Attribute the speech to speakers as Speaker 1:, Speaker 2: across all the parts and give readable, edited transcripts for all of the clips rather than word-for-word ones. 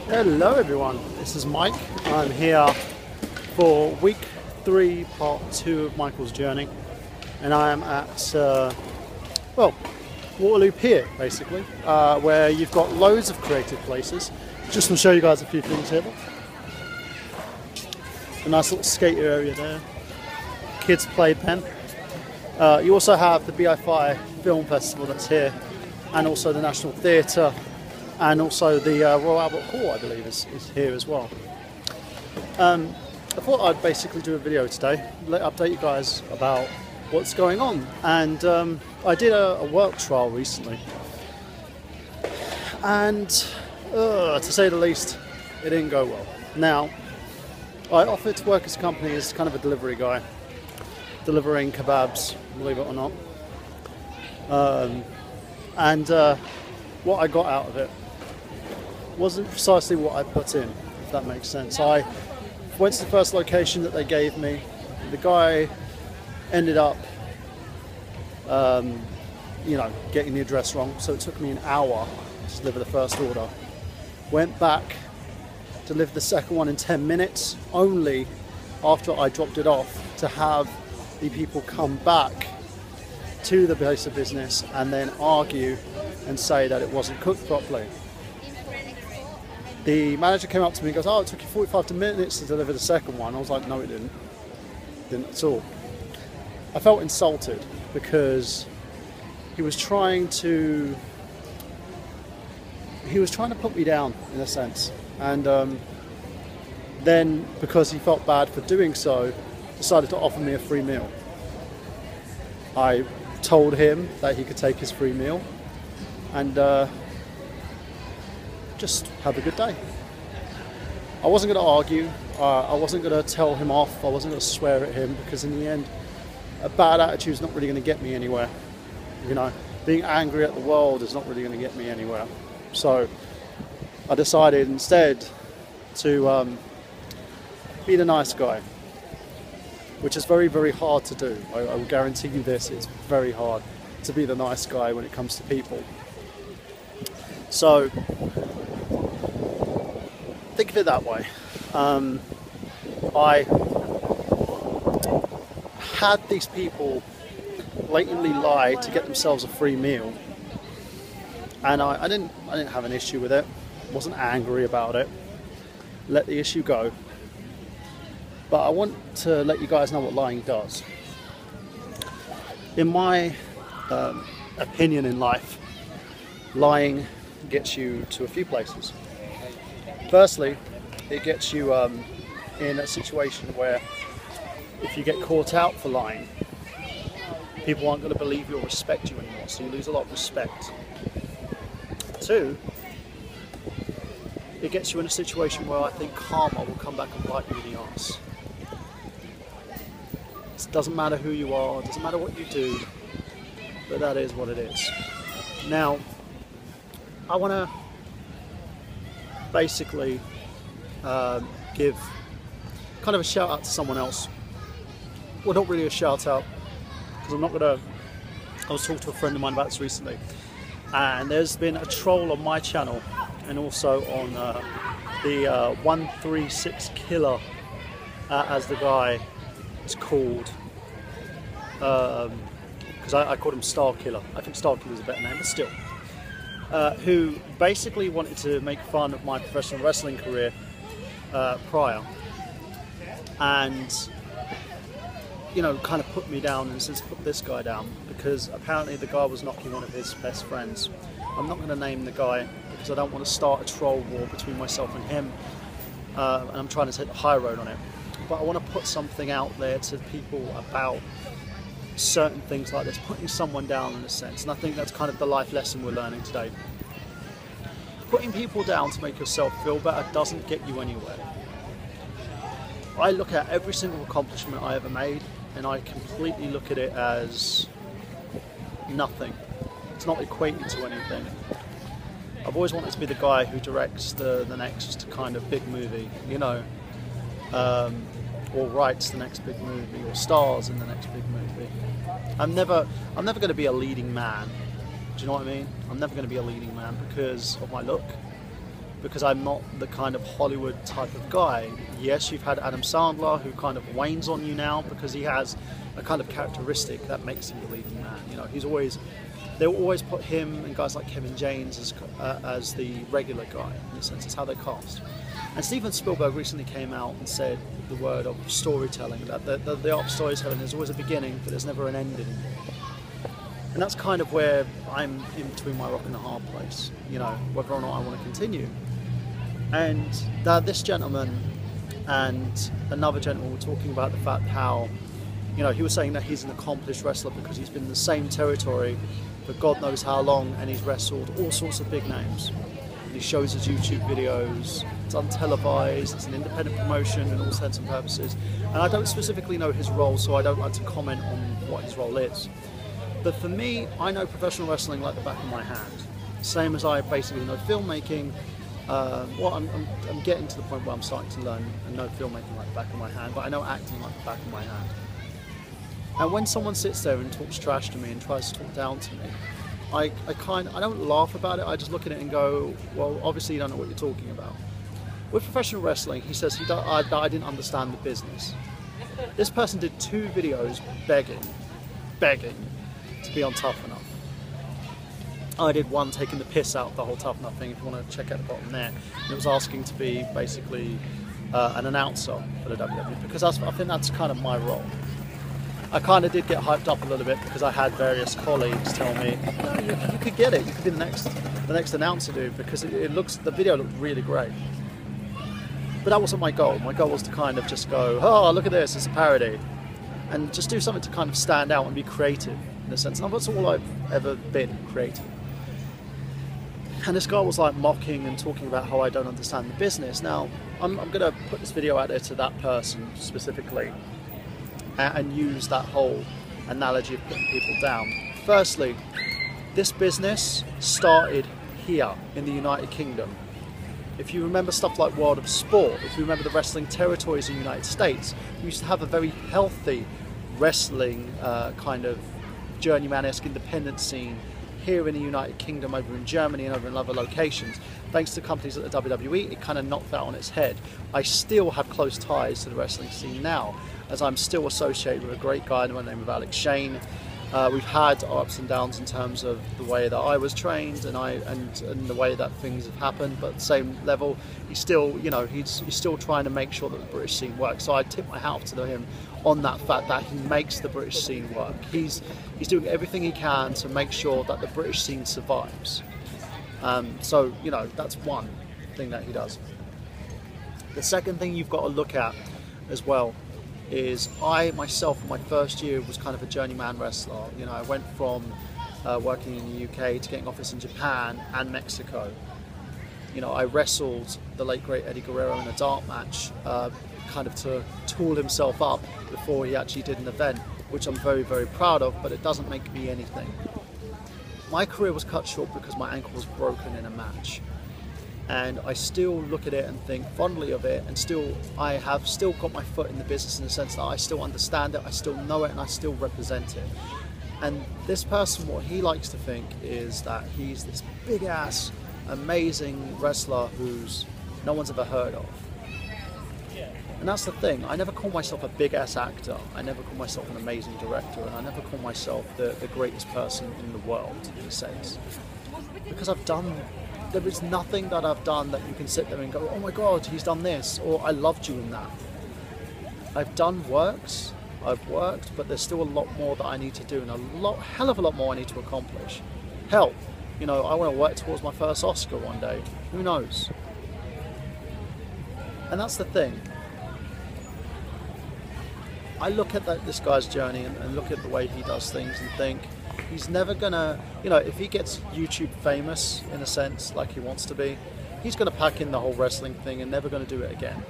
Speaker 1: Hello everyone, this is Mike. I'm here for week 3, part 2 of Mychaels' journey, and I am at, Waterloo Pier basically, where you've got loads of creative places. Just to show you guys a few things here. A nice little skater area there, kids playpen. You also have the BI5 Film Festival that's here, and also the National Theatre, and also the Royal Albert Hall, I believe, is here as well. I thought I'd basically do a video today, update you guys about what's going on. And I did a work trial recently, and to say the least, it didn't go well. Now, I offered to work as a company as kind of a delivery guy, delivering kebabs, believe it or not. What I got out of it wasn't precisely what I put in, if that makes sense. I went to the first location that they gave me. The guy ended up, getting the address wrong, so it took me an hour to deliver the first order. Went back, delivered the second one in 10 minutes, only after I dropped it off to have the people come back to the place of business and then argue and say that it wasn't cooked properly. The manager came up to me and goes, "Oh, it took you 45 minutes to deliver the second one." I was like, "No, it didn't. Didn't at all." I felt insulted because he was trying to put me down in a sense, and then because he felt bad for doing so, decided to offer me a free meal. I told him that he could take his free meal and just have a good day. I wasn't going to argue, I wasn't going to tell him off, I wasn't going to swear at him, because in the end a bad attitude is not really going to get me anywhere. You know, being angry at the world is not really going to get me anywhere. So I decided instead to be the nice guy, which is very, very hard to do. I will guarantee you this, it's very hard to be the nice guy when it comes to people. So think of it that way. I had these people blatantly lie to get themselves a free meal, and I didn't have an issue with it. Wasn't angry about it. Let the issue go. But I want to let you guys know what lying does. In my opinion in life, lying gets you to a few places. Firstly, it gets you in a situation where if you get caught out for lying, people aren't going to believe you or respect you anymore, so you lose a lot of respect. 2, it gets you in a situation where I think karma will come back and bite you in the arse. It doesn't matter who you are, it doesn't matter what you do, but that is what it is. Now, I want to basically give kind of a shout out to someone else. Well, not really a shout out, because I was talking to a friend of mine about this recently, and there's been a troll on my channel and also on the 136 Killer, as the guy is called, because I called him Star Killer. I think Star Killer is a better name, but still. Who basically wanted to make fun of my professional wrestling career prior, and kind of put me down and since put this guy down, because apparently the guy was knocking one of his best friends. I'm not going to name the guy because I don't want to start a troll war between myself and him, and I'm trying to take the high road on it. But I want to put something out there to people about certain things like this, putting someone down in a sense, and I think that's kind of the life lesson we're learning today. Putting people down to make yourself feel better doesn't get you anywhere. I look at every single accomplishment I ever made and I completely look at it as nothing. It's not equating to anything. I've always wanted to be the guy who directs the next kind of big movie, or writes the next big movie, or stars in the next big movie. I'm never going to be a leading man. Do you know what I mean? I'm never going to be a leading man because of my look. because I'm not the kind of Hollywood type of guy. Yes, you've had Adam Sandler, who kind of wanes on you now because he has a kind of characteristic that makes him the leading man. You know, they'll always put him and guys like Kevin James as the regular guy, in a sense. It's how they cast. And Steven Spielberg recently came out and said the word of storytelling, that the art of storytelling, there's always a beginning, but there's never an ending. And that's kind of where I'm in between my rock and a hard place, you know, whether or not I want to continue. And this gentleman and another gentleman were talking about the fact how, you know, he was saying that he's an accomplished wrestler because he's been in the same territory for God knows how long, and he's wrestled all sorts of big names. And he shows his YouTube videos, it's untelevised, it's an independent promotion in all intents and purposes. And I don't specifically know his role, so I don't like to comment on what his role is. But for me, I know professional wrestling like the back of my hand. Same as I basically know filmmaking. Well, I'm getting to the point where I'm starting to learn and know filmmaking like the back of my hand, but I know acting like the back of my hand. And when someone sits there and talks trash to me and tries to talk down to me, I don't laugh about it. I just look at it and go, well, obviously you don't know what you're talking about. With professional wrestling, he says I didn't understand the business. This person did 2 videos begging to be on Tough Enough. I did one taking the piss out of the whole Tough Enough thing, if you want to check out the bottom there. And it was asking to be basically an announcer for the WWE, because I think that's kind of my role. I kind of did get hyped up a little bit because I had various colleagues tell me, no, you could get it, you could be the next announcer, dude, because the video looked really great. But that wasn't my goal. My goal was to kind of just go, oh, look at this, it's a parody. And just do something to kind of stand out and be creative, in a sense. And that's all I've ever been, creative. And this guy was like mocking and talking about how I don't understand the business. Now, I'm going to put this video out there to that person specifically and use that whole analogy of putting people down. Firstly, this business started here in the United Kingdom. If you remember stuff like World of Sport, if you remember the wrestling territories in the United States, we used to have a very healthy wrestling kind of journeyman-esque independent scene here in the United Kingdom, over in Germany and over in other locations. Thanks to companies like the WWE, it kind of knocked that on its head. I still have close ties to the wrestling scene now, as I'm still associated with a great guy by the name of Alex Shane. We've had our ups and downs in terms of the way that I was trained and the way that things have happened, but at the same level, he's still, you know, he's still trying to make sure that the British scene works. So I tip my hat to him on that fact that he makes the British scene work. He's doing everything he can to make sure that the British scene survives. So, you know, that's one thing that he does. The second thing you've got to look at as well is I myself, in my first year, was kind of a journeyman wrestler. You know, I went from working in the UK to getting offers in Japan and Mexico. You know, I wrestled the late great Eddie Guerrero in a dart match, kind of to tool himself up before he actually did an event, which I'm very, very proud of, but it doesn't make me anything. My career was cut short because my ankle was broken in a match. And I still look at it and think fondly of it, and I have still got my foot in the business in the sense that I still understand it, I still know it, and I still represent it. And this person, what he likes to think is that he's this big ass, amazing wrestler who's no one's ever heard of. And that's the thing, I never call myself a big ass actor, I never call myself an amazing director, and I never call myself the greatest person in the world, in a sense. Because there is nothing that I've done that you can sit there and go, oh my God, he's done this, or I loved you in that. I've done works, I've worked, but there's still a lot more that I need to do, and hell of a lot more I need to accomplish. Hell, you know, I want to work towards my first Oscar one day, who knows? And that's the thing. I look at this guy's journey and look at the way he does things and think, he's never gonna, you know, if he gets YouTube famous, in a sense, like he wants to be, he's gonna pack in the whole wrestling thing and never gonna do it again.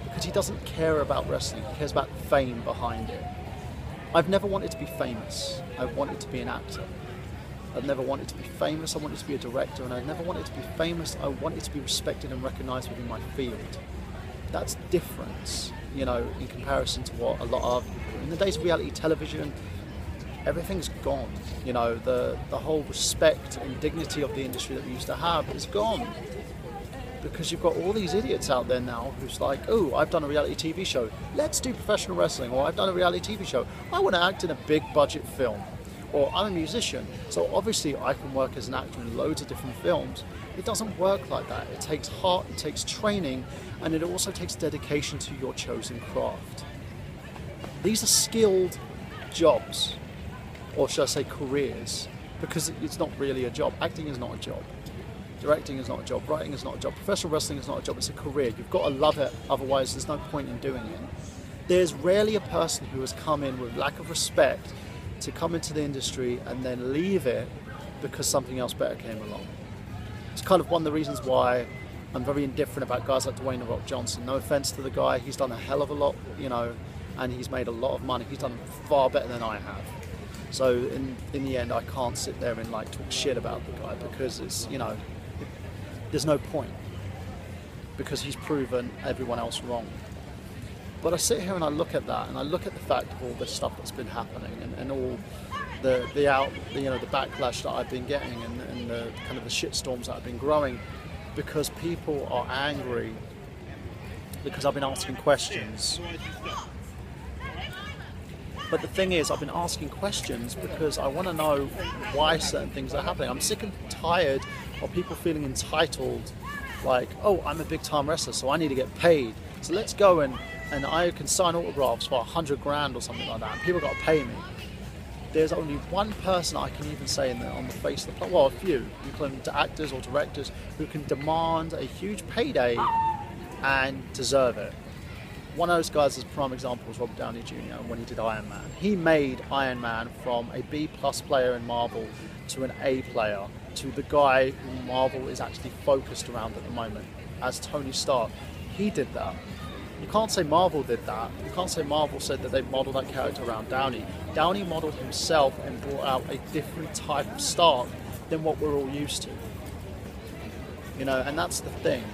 Speaker 1: Because he doesn't care about wrestling, he cares about fame behind it. I've never wanted to be famous, I've wanted to be an actor. I've never wanted to be famous, I wanted to be a director, and I've never wanted to be famous, I wanted to be respected and recognised within my field. That's different, you know, in comparison to what a lot of people, in the days of reality television, everything's gone. You know, the whole respect and dignity of the industry that we used to have is gone. Because you've got all these idiots out there now who's like, oh, I've done a reality TV show, let's do professional wrestling, or I've done a reality TV show, I want to act in a big budget film, or I'm a musician, so obviously I can work as an actor in loads of different films. It doesn't work like that. It takes heart, it takes training, and it also takes dedication to your chosen craft. These are skilled jobs, or should I say careers, because it's not really a job. Acting is not a job. Directing is not a job, writing is not a job, professional wrestling is not a job, it's a career. You've got to love it, otherwise there's no point in doing it. There's rarely a person who has come in with lack of respect to come into the industry and then leave it because something else better came along. It's kind of one of the reasons why I'm very indifferent about guys like Dwayne "The Rock" Johnson. No offense to the guy, he's done a hell of a lot, you know, and he's made a lot of money. He's done far better than I have. So in the end, I can't sit there and like talk shit about the guy because it's, you know, there's no point, because he's proven everyone else wrong. But I sit here and I look at that, and I look at the fact of all this stuff that's been happening, and all the backlash that I've been getting, and the kind of the shitstorms that have been growing, because people are angry because I've been asking questions. But the thing is, I've been asking questions because I want to know why certain things are happening. I'm sick and tired of people feeling entitled, like, oh, I'm a big time wrestler, so I need to get paid. So let's go and I can sign autographs for 100 grand or something like that, and people got to pay me. There's only one person I can even say on the face of the planet, well, a few, including to actors or directors, who can demand a huge payday and deserve it. One of those guys, as a prime example, was Robert Downey Jr. when he did Iron Man. He made Iron Man from a B+ player in Marvel to an A player, to the guy who Marvel is actually focused around at the moment, as Tony Stark. He did that. You can't say Marvel did that. You can't say Marvel said that they modeled that character around Downey. Downey modeled himself and brought out a different type of Stark than what we're all used to. You know, and that's the thing.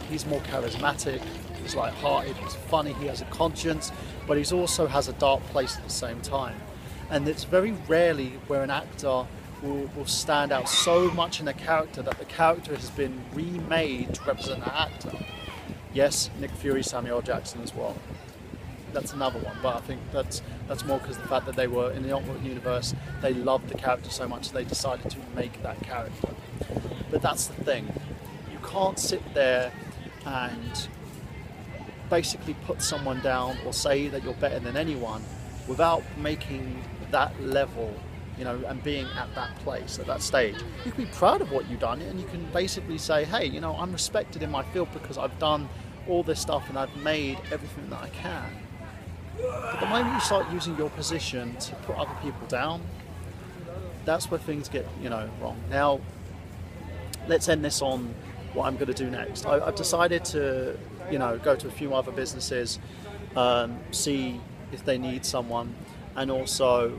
Speaker 1: He's more charismatic. He's light-hearted, he's funny, he has a conscience, but he also has a dark place at the same time. And it's very rarely where an actor will stand out so much in a character that the character has been remade to represent that actor. Yes, Nick Fury, Samuel L. Jackson as well. That's another one, but I think that's more because of the fact that they were in the Ultimate Universe, they loved the character so much they decided to make that character. But that's the thing. You can't sit there and basically put someone down or say that you're better than anyone without making that level, you know, and being at that place, at that stage. You can be proud of what you've done, and you can basically say, hey, you know, I'm respected in my field because I've done all this stuff and I've made everything that I can. But the moment you start using your position to put other people down, that's where things get, you know, wrong. Now, let's end this on what I'm going to do next. I've decided to, you know, go to a few other businesses, see if they need someone, and also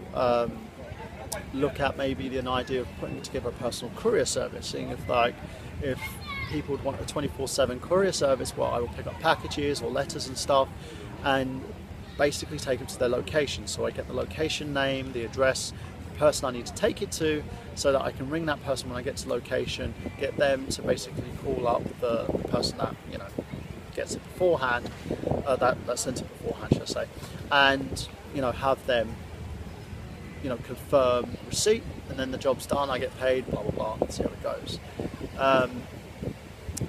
Speaker 1: look at maybe an idea of putting together a personal courier service, seeing if people would want a 24/7 courier service where I will pick up packages or letters and stuff and basically take them to their location. So I get the location name, the address, the person I need to take it to, so that I can ring that person when I get to the location, get them to basically call up the person that, you know, gets it beforehand, that sent it beforehand, should I say, and, you know, have them, you know, confirm receipt, and then the job's done, I get paid, blah, blah, blah, see how it goes.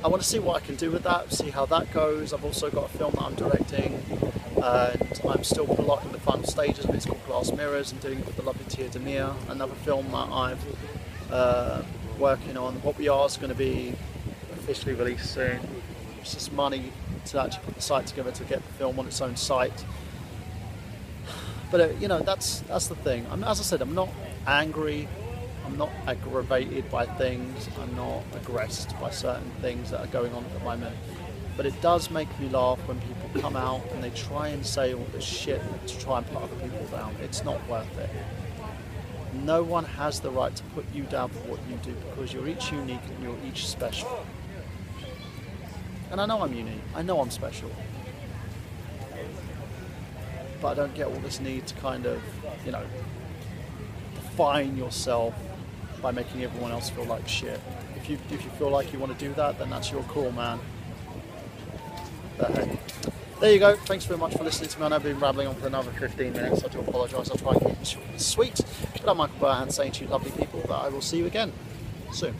Speaker 1: I want to see what I can do with that, see how that goes. I've also got a film that I'm directing, and I'm still in the final stages of it. It's called Glass Mirrors, and doing it with the lovely Tia Demir, another film that I'm working on. What We Are is going to be officially released soon. It's just money to actually put the site together to get the film on its own site. But you know, that's the thing. As I said, I'm not angry, I'm not aggravated by things, I'm not aggressed by certain things that are going on at the moment. But it does make me laugh when people come out and they try and say all this shit to try and put other people down. It's not worth it. No one has the right to put you down for what you do, because you're each unique and you're each special. And I know I'm unique, I know I'm special. But I don't get all this need to kind of, you know, define yourself by making everyone else feel like shit. If if you feel like you want to do that, then that's your call, man. But hey, there you go. Thanks very much for listening to me. I know I've been rambling on for another 15 minutes. I do apologise. I'll try and keep it short and sweet. But I'm Michael Burhan saying to you lovely people that I will see you again soon.